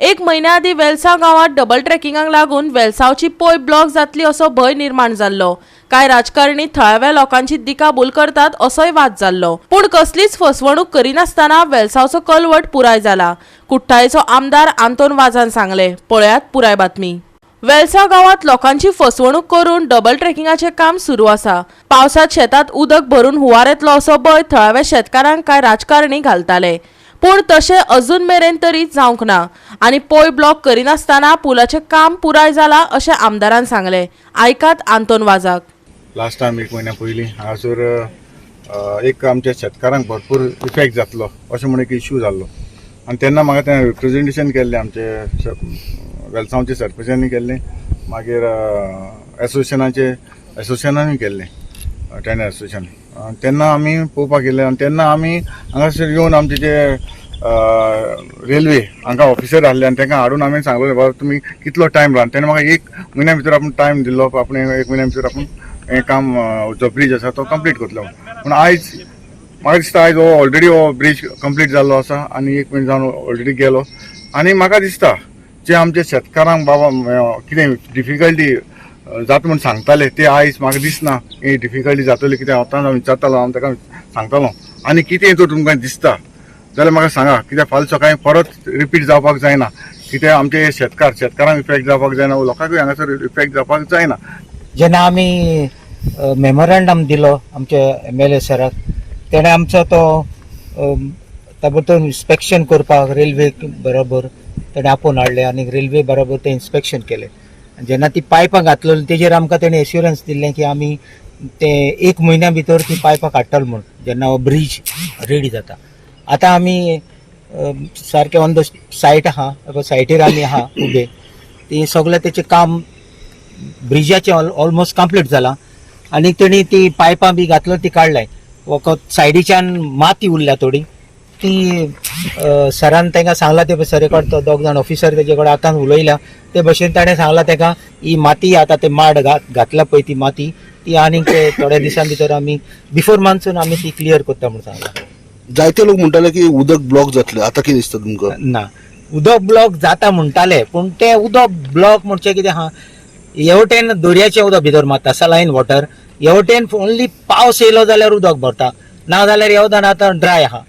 एक महिन्या आदी वेलसांव गावात डबल ट्रॅकिंगाक लागून वेलसांवची पोय ब्लॉक जातली असो भय निर्माण जाल्लो। काय राजकारणी थळाव्या लोकांची दिकाबूल करतात असोय वाद जाल्लो। पूण कसलीच फसवणूक करिनासतना वेलसांवचो कलवट पुराय जाला, कुट्टाळेचो आमदार आंतोन वाझान सांगले। पळयात पुराय बातमी। वेलसांव गावात लोकांची फसवणूक करून डबल ट्रॅकिंगाचे काम सुरू आसा। पावसात शेतात उदक भरून हुंवार येतलो असो भय थळाव्या शेतकारांक काय राजकारणी घालताले। पूण तशें अजून मेरेन तरी जावंक ना आनी पोय ब्लॉक करिनासतना पुलाचें काम पुराय जाला अशें आमदारान सांगले। आयकात आंतोन वाझाक। लास्ट टायम एक महिन्या पयलीं हांगासर एक आमच्या शेतकारांक भरपूर इफेक्ट जातलो अशें म्हणून एक इश्यू जाल्लो आनी तेन्ना म्हाका तें रिप्रेजेंटेशन केल्लें आमचे वेलसांवचे सरपंचांनी केल्लें, मागीर एसोसिएशनानूय केल्लें, टेनर एसोसिएशन। तेन्ना आमी पळोवपाक गेले आनी तेन्ना आमी हांगासर येवन आमचे जे रेल्वे हांगा ऑफिसर आहले आनी तांकां हाडून हांवें सांगलें बाबा तुमी कितलो टायम रावन। तेन्ना म्हाका एक म्हयन्या भितर आपूण टायम दिल्लो, आपण एक म्हयन्या भितर आपूण हें काम जो ब्रीज आसा तो कंप्लीट करतलो। पूण आयज म्हाका दिसता आयज ऑलरेडी हो ब्रीज कंप्लीट जाल्लो आसा आनी एक म्हयनो जावन ऑलरेडी गेलो आनी म्हाका दिसता जे आमचे शेतकारांक बाबा कितें डिफिकल्टी जाता म्हूण सांगताले ते आयज म्हाका दिसना ही डिफिकल्टी जातली, कित्याक आतां हांव विचारतालो, हांव ताका सांगतालो आनी कितें जर तुमकां दिसता जाल्यार म्हाका सांगा, कित्याक फाल्यां सकाळीं परत रिपीट जावपाक जायना। कित्याक आमचे शेतकारांक इफेक्ट जावपाक जायना, लोकांकूय हांगासर इफेक्ट जावपाक जायना। जेन्ना आमी मेमोरंडम दिलो आमचे MLA सराक, तेणें आमचो तो ताबडतोब इन्स्पेक्शन करपाक रेल्वे बरोबर तेणें आपोवन हाडलें आनी रेल्वे बरोबर तें इन्स्पेक्शन केलें। जेन्ना ती पायपां घातलेली तेजेर आमकां तेणें एश्युरन्स दिल्लें की आमी ते एक म्हयन्या भितर ती पायपां काडटले म्हूण, जेन्ना हो ब्रीज रेडी जाता। आतां आमी सारकें ऑन द सायट आहा, सायटीर आमी आहा उबे, ती सगळें तेचें काम ब्रिजाचें ऑलमोस्ट कंप्लीट जाला आनी तेणी ती पायपां बी घातल्यो ती काडलाय। वखद सायडीच्यान माती उरल्या थोडी, ती सरान तांकां सांगला, ते सर तो दोग जाण ऑफिसर तेजे कडेन आतां उलयल्या ते भशेन ताणें सांगला ताका ही माती आतां ते माड घातल्या पळय ती माती ती आनीक थोड्या दिसां भितर आमी बिफोर मान्सून आमी ती क्लियर करता म्हूण सांगला। जायते लोक म्हणटाले की उदक ब्लॉक जातले, आतां कितें दिसता तुमकां? ना, उदक ब्लॉक जाता म्हणटाले पूण तें उदक ब्लॉक म्हणचें कितें आहा, हेवटेन दर्याचें उदक भितर मारता, सलायन वॉटर, हेवटेन ओन्ली पावस येयलो जाल्यार उदक भरता, ना जाल्यार येवदान आतां ड्राय आहा।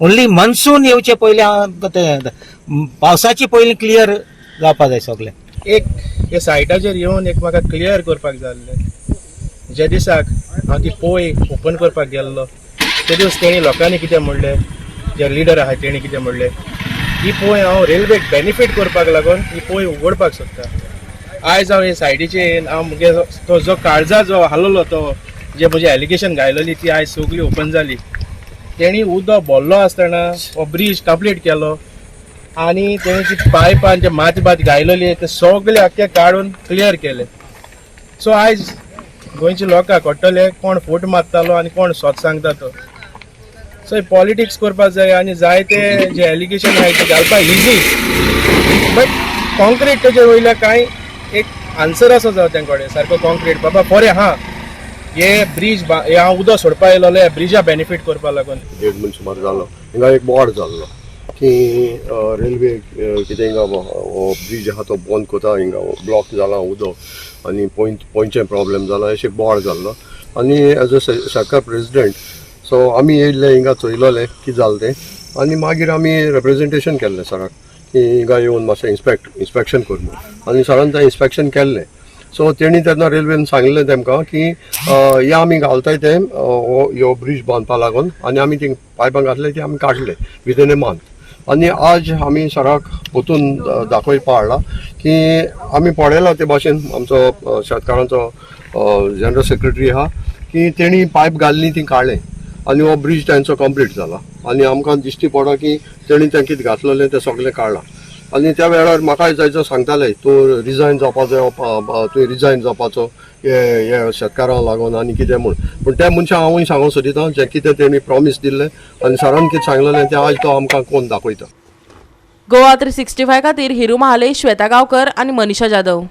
ओन्ली मनसून येवचे पयलीं पावसाची पयलीं क्लियर जावपा जाय सगळें। एक हे सायटाचेर येवन एक म्हाका क्लियर करपाक जाय आसलें। जे दिसाक हांव ती पोय ओपन करपाक गेल्लो ते दीस तेणी लोकांनी कितें म्हणलें, जे लिडर आहा तेणी कितें म्हणलें, ही पोय हांव रेल्वेक बेनिफीट करपाक लागून ही पोय उगडपाक सोदता। आयज हांव हे सायडीचेर हांव मुगे तो जो काळजा जो हाललो तो जे म्हजी एलिगेशन घायलोली ती आयज सगळी ओपन जाली। तेणी उदक भरलो आसतना हो ब्रीज कंप्लीट केलो आनी तेणी ती पायपां जे माती घायलोली ते सगळे आख्खे काडून क्लियर केले। सो आयज गोंयचे लोकांक कळटले कोण फूट मारतालो आनी कोण सोत सांगता तो। सो पॉलिटिक्स करपाक जाय आनी जायते जे एलिगेशन आहाय ते घालपाक इजी, बट कॉन्क्रीट तेजे वयल्या कांय एक आन्सर आसा जावं तें कडेन सारको कॉन्क्रीट बाबा बरें आहा हे ब्रीज हे हांव उदक सोडपा येयलो हे ब्रिजा बेनिफीट करपा लागून। 1.5 म्हयनो सुमार जालो, हिंगा एक बोर्ड जाल्लो की रेल्वे कितें हिंगा हो ब्रीज आहा तो बंद कोता, हिंगा ब्लॉक जाला उदक आनी पोंयचे प्रॉब्लेम जाला अशें बोर्ड जाल्लो। आनी एज अ सरकार प्रेसिडेंट सो आमी येयल्ले हिंगा चोयलोले कितें जालें तें आनी मागीर आमी रिप्रेजेंटेशन केल्लें सराक की हिंगा येवन मातशें इन्स्पेक्शन कर म्हणून, आनी सरान तें इन्स्पेक्शन केल्लें। सो तेणी तेन्ना रेल्वेन सांगलें तेमकां की हे आमी घालताय ते ह्यो ब्रीज बांदपा लागून आनी आमी ती पायपां घातले ती आमी काडले विदीन ए मंथ। आनी आज आमी सराक वचून दाखोवपा हाडला की आमी पळयला ते भाशेन आमचो शेतकारांचो जनरल सेक्रेटरी आहा की तेणी पायप घाल्ली ती काडलें आनी हो ब्रीज तांचो कंप्लीट जाला आनी आमकां दिश्टी पडटा की तेणी तें कितें घातलेलें तें सगळें काडलां। आनी त्या वेळार म्हाका जायचं सांगताले तूं रिजायन जावपा जाय, तुवें रिजायन जावपाचो हे शेतकारांक लागून आनी कितें म्हूण, पूण त्या मनशाक हांवूय सांगूंक सोदिता जें कितें तेणी प्रॉमीस दिल्लें आनी सरान कितें सांगलेलें तें आज तो आमकां कोण दाखयता। गोवा 365 खातीर हिरू महाले, श्वेता गांवकर आनी मनीषा जाधव।